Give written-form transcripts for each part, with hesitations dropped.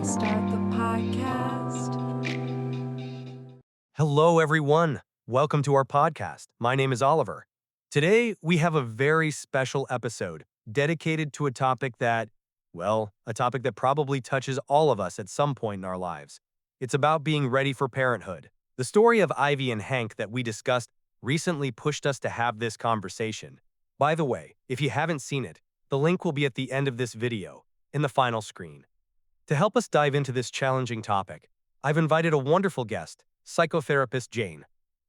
Start the podcast. Hello, everyone. Welcome to our podcast. My name is Oliver. Today, we have a very special episode dedicated to a topic that probably touches all of us at some point in our lives. It's about being ready for parenthood. The story of Ivy and Hank that we discussed recently pushed us to have this conversation. By the way, if you haven't seen it, the link will be at the end of this video, in the final screen. To help us dive into this challenging topic, I've invited a wonderful guest, Psychotherapist Jane.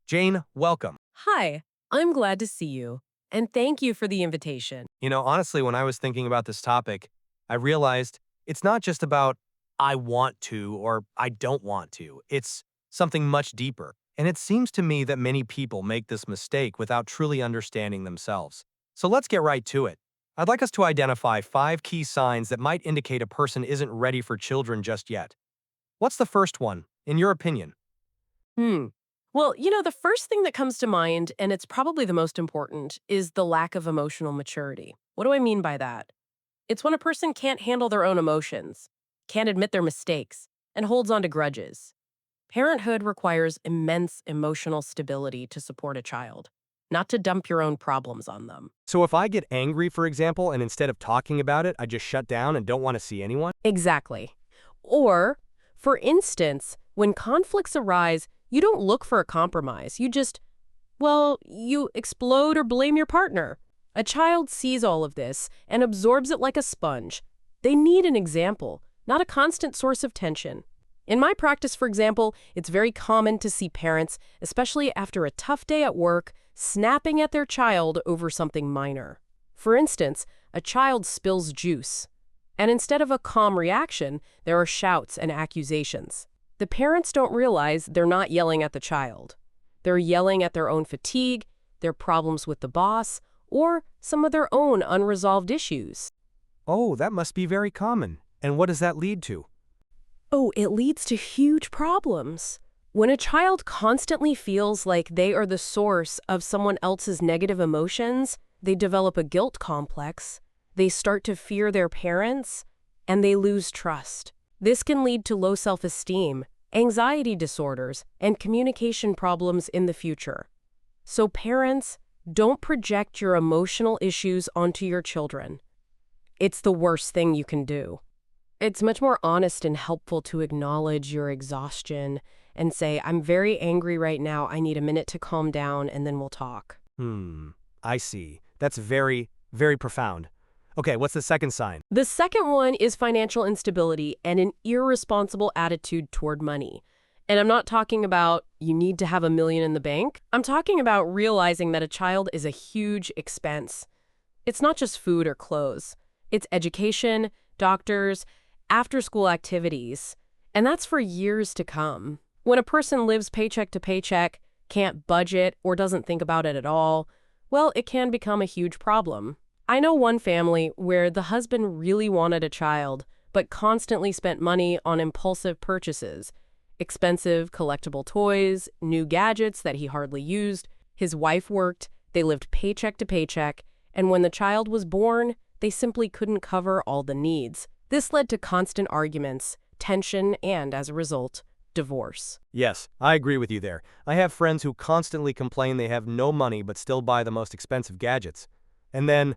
Jane, welcome. Hi, I'm glad to see you, and thank you for the invitation. Honestly, when I was thinking about this topic, I realized it's not just about I want to or I don't want to. It's something much deeper. And it seems to me that many people make this mistake without truly understanding themselves. So let's get right to it. I'd like us to identify 5 key signs that might indicate a person isn't ready for children just yet. What's the first one, in your opinion? Well, the first thing that comes to mind, and it's probably the most important, is the lack of emotional maturity. What do I mean by that? It's when a person can't handle their own emotions, can't admit their mistakes, and holds on to grudges. Parenthood requires immense emotional stability to support a child, not to dump your own problems on them. So if I get angry, for example, and instead of talking about it, I just shut down and don't want to see anyone? Exactly. Or, for instance, when conflicts arise, you don't look for a compromise. You explode or blame your partner. A child sees all of this and absorbs it like a sponge. They need an example, not a constant source of tension. In my practice, for example, it's very common to see parents, especially after a tough day at work, snapping at their child over something minor. For instance, a child spills juice, and instead of a calm reaction, there are shouts and accusations. The parents don't realize they're not yelling at the child. They're yelling at their own fatigue, their problems with the boss, or some of their own unresolved issues. Oh, that must be very common. And what does that lead to? Oh, it leads to huge problems. When a child constantly feels like they are the source of someone else's negative emotions, they develop a guilt complex, they start to fear their parents, and they lose trust. This can lead to low self-esteem, anxiety disorders, and communication problems in the future. So parents, don't project your emotional issues onto your children. It's the worst thing you can do. It's much more honest and helpful to acknowledge your exhaustion and say, I'm very angry right now, I need a minute to calm down, and then we'll talk. I see. That's very, very profound. Okay, what's the second sign? The second one is financial instability and an irresponsible attitude toward money. And I'm not talking about you need to have $1 million in the bank. I'm talking about realizing that a child is a huge expense. It's not just food or clothes. It's education, doctors, after-school activities, and that's for years to come. When a person lives paycheck to paycheck, can't budget, or doesn't think about it at all, well, it can become a huge problem. I know one family where the husband really wanted a child, but constantly spent money on impulsive purchases, expensive collectible toys, new gadgets that he hardly used. His wife worked, they lived paycheck to paycheck, and when the child was born, they simply couldn't cover all the needs. This led to constant arguments, tension, and, as a result, divorce. Yes, I agree with you there. I have friends who constantly complain they have no money but still buy the most expensive gadgets. And then,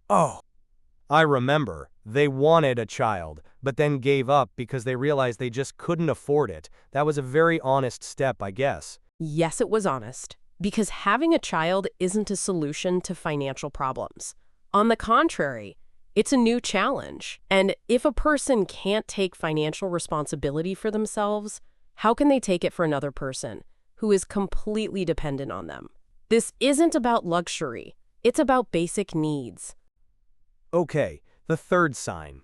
I remember, they wanted a child, but then gave up because they realized they just couldn't afford it. That was a very honest step, I guess. Yes, it was honest, because having a child isn't a solution to financial problems. On the contrary, it's a new challenge. And if a person can't take financial responsibility for themselves, how can they take it for another person who is completely dependent on them? This isn't about luxury. It's about basic needs. Okay, the third sign.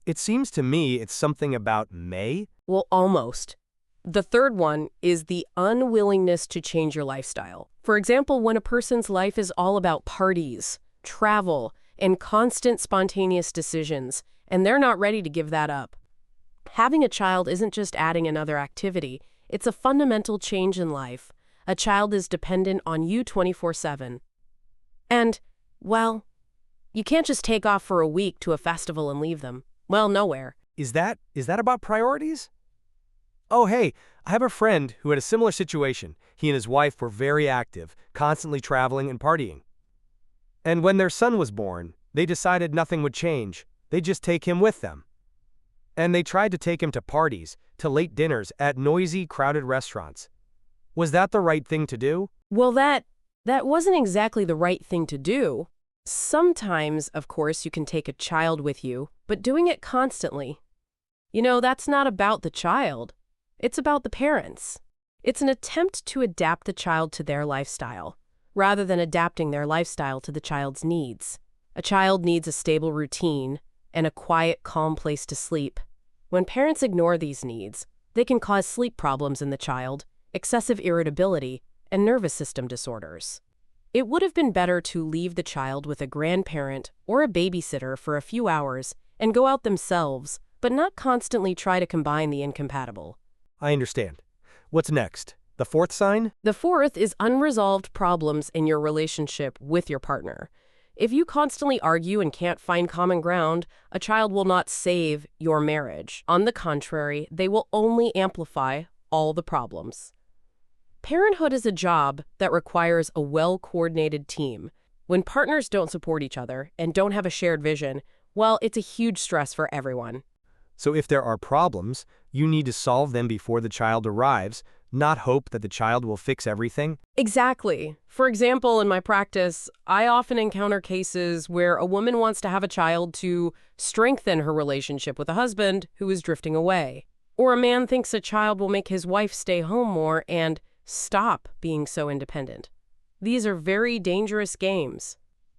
It seems to me it's something about may. Well, almost. The third one is the unwillingness to change your lifestyle. For example, when a person's life is all about parties, travel, and constant spontaneous decisions, and they're not ready to give that up. Having a child isn't just adding another activity, it's a fundamental change in life. A child is dependent on you 24/7. And, well, you can't just take off for a week to a festival and leave them. Well, nowhere. Is that about priorities? Oh, hey, I have a friend who had a similar situation. He and his wife were very active, constantly traveling and partying. And when their son was born, they decided nothing would change. They'd just take him with them. And they tried to take him to parties, to late dinners at noisy, crowded restaurants. Was that the right thing to do? Well, that wasn't exactly the right thing to do. Sometimes, of course, you can take a child with you, but doing it constantly, that's not about the child. It's about the parents. It's an attempt to adapt the child to their lifestyle, rather than adapting their lifestyle to the child's needs. A child needs a stable routine and a quiet, calm place to sleep. When parents ignore these needs, they can cause sleep problems in the child, excessive irritability, and nervous system disorders. It would have been better to leave the child with a grandparent or a babysitter for a few hours and go out themselves, but not constantly try to combine the incompatible. I understand. What's next? The fourth sign? The fourth is unresolved problems in your relationship with your partner. If you constantly argue and can't find common ground, a child will not save your marriage. On the contrary, they will only amplify all the problems. Parenthood is a job that requires a well-coordinated team. When partners don't support each other and don't have a shared vision, well, it's a huge stress for everyone. So if there are problems, you need to solve them before the child arrives, not hope that the child will fix everything? Exactly. For example, in my practice, I often encounter cases where a woman wants to have a child to strengthen her relationship with a husband who is drifting away. Or a man thinks a child will make his wife stay home more and stop being so independent. These are very dangerous games.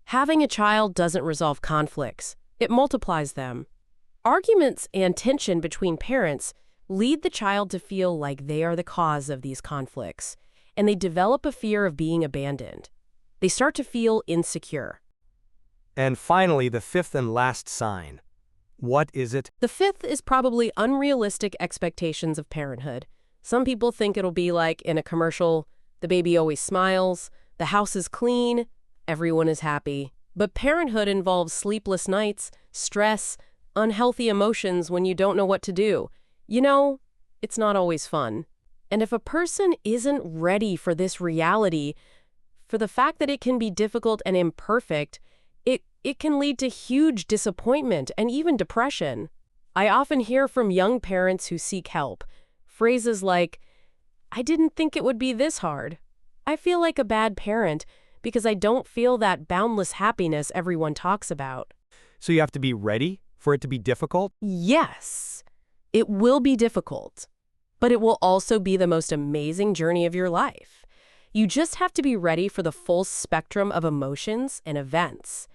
Having a child doesn't resolve conflicts. It multiplies them. Arguments and tension between parents lead the child to feel like they are the cause of these conflicts, and they develop a fear of being abandoned. They start to feel insecure. And finally, the fifth and last sign. What is it? The fifth is probably unrealistic expectations of parenthood. Some people think it'll be like in a commercial, the baby always smiles, the house is clean, everyone is happy. But parenthood involves sleepless nights, stress, unhealthy emotions when you don't know what to do. It's not always fun. And if a person isn't ready for this reality, for the fact that it can be difficult and imperfect, it can lead to huge disappointment and even depression. I often hear from young parents who seek help phrases like, "I didn't think it would be this hard. I feel like a bad parent because I don't feel that boundless happiness everyone talks about." So you have to be ready for it to be difficult? Yes, it will be difficult, but it will also be the most amazing journey of your life. You just have to be ready for the full spectrum of emotions and events.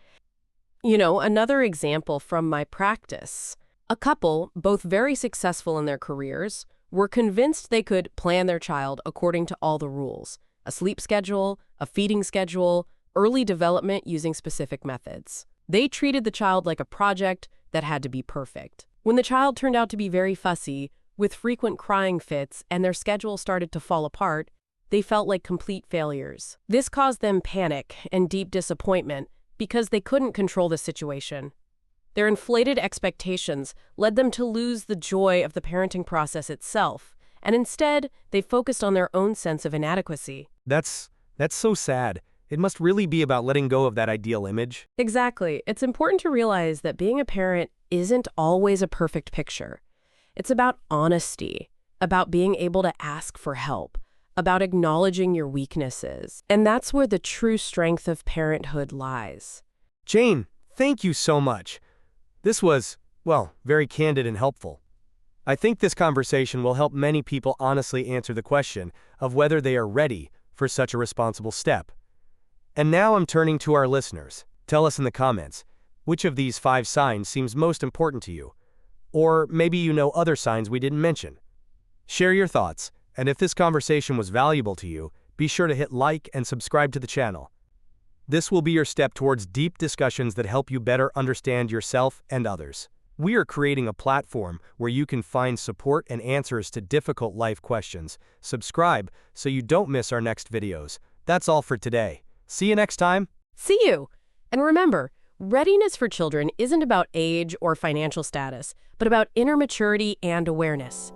Another example from my practice. A couple, both very successful in their careers, were convinced they could plan their child according to all the rules: a sleep schedule, a feeding schedule, early development using specific methods. They treated the child like a project that had to be perfect. When the child turned out to be very fussy, with frequent crying fits, and their schedule started to fall apart, they felt like complete failures. This caused them panic and deep disappointment because they couldn't control the situation. Their inflated expectations led them to lose the joy of the parenting process itself, and instead, they focused on their own sense of inadequacy. That's so sad. It must really be about letting go of that ideal image. Exactly. It's important to realize that being a parent isn't always a perfect picture. It's about honesty, about being able to ask for help, about acknowledging your weaknesses. And that's where the true strength of parenthood lies. Jane, thank you so much. This was, very candid and helpful. I think this conversation will help many people honestly answer the question of whether they are ready for such a responsible step. And now I'm turning to our listeners. Tell us in the comments, which of these 5 signs seems most important to you? Or maybe you know other signs we didn't mention. Share your thoughts, and if this conversation was valuable to you, be sure to hit like and subscribe to the channel. This will be your step towards deep discussions that help you better understand yourself and others. We are creating a platform where you can find support and answers to difficult life questions. Subscribe so you don't miss our next videos. That's all for today. See you next time. See you! And remember, Readiness for children isn't about age or financial status, but about inner maturity and awareness.